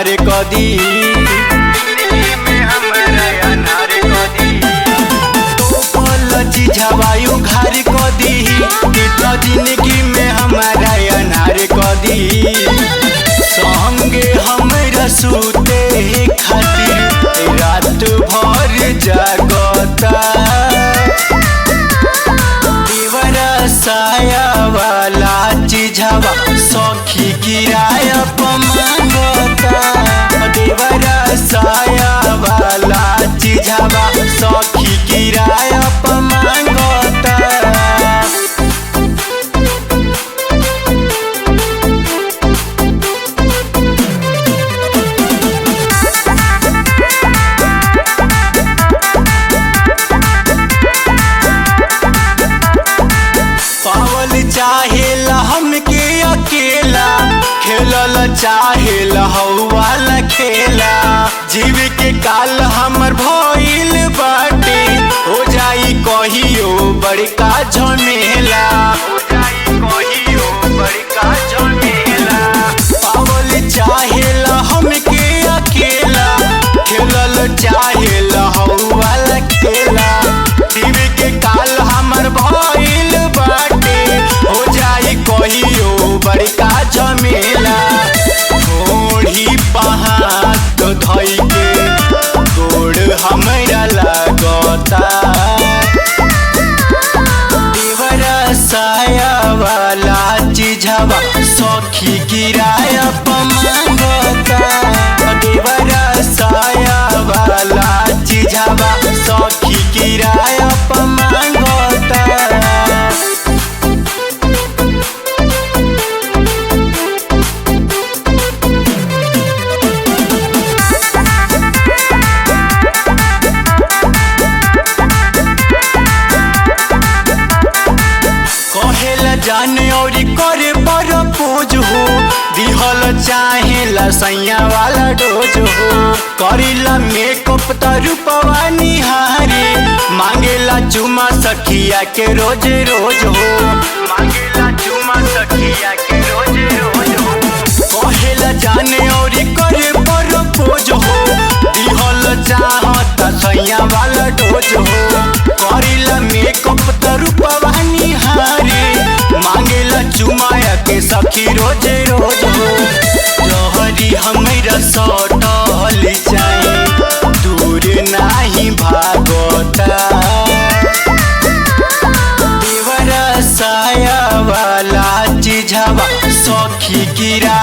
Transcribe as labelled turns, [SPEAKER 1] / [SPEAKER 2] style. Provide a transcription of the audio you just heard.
[SPEAKER 1] अनार कदी झवायु घर कदी जिंदगी में हमारा अनार कदी संगे हमरा सूते खातिर रात भर जागता दीवारा साया वाला चीजवा सखी किराया मांगता दीवारा साया वाला चीजवा सखी किराया मांगता। पावल चाहेला हमके अकेला खेलल चाहेला हौवाला खेला जीव के काल हमर भइल बाटे हो जाई कहियो बड़का झमेला पावल चाहेला हमके अकेला खेलल चाहेला हौवाला खेला जीव के काल हमर भइल बाटे हो जाई कहियो बड़का झमेला ओढ़ी पहाड़ धई के गोड़ हमरा लागता दीवारा साया वाला चीजवा सखी किराया मांगता दीवारा साया वाला चीजवा सखी किराया मांगता। जाने और करे परपोज हो दिहल चाहेला सैया वाला डोज हो करीला मेकअप त रूपवा निहारे मांगेला चुमा सखिया के रोज रोज हो मांगेला चुमा सखिया के रोज रोज हो कहेला जाने और करे परपोज हो दिहल चाहता सैया वाला डोज हो करीला मेकअप त रूपवा निहारे मांगेला चुमाया के सखी रोज रोज हो जहरी हमरा सटल जाए दूर नाही भागता दीवारा साया वाला चीजवा सखी किरा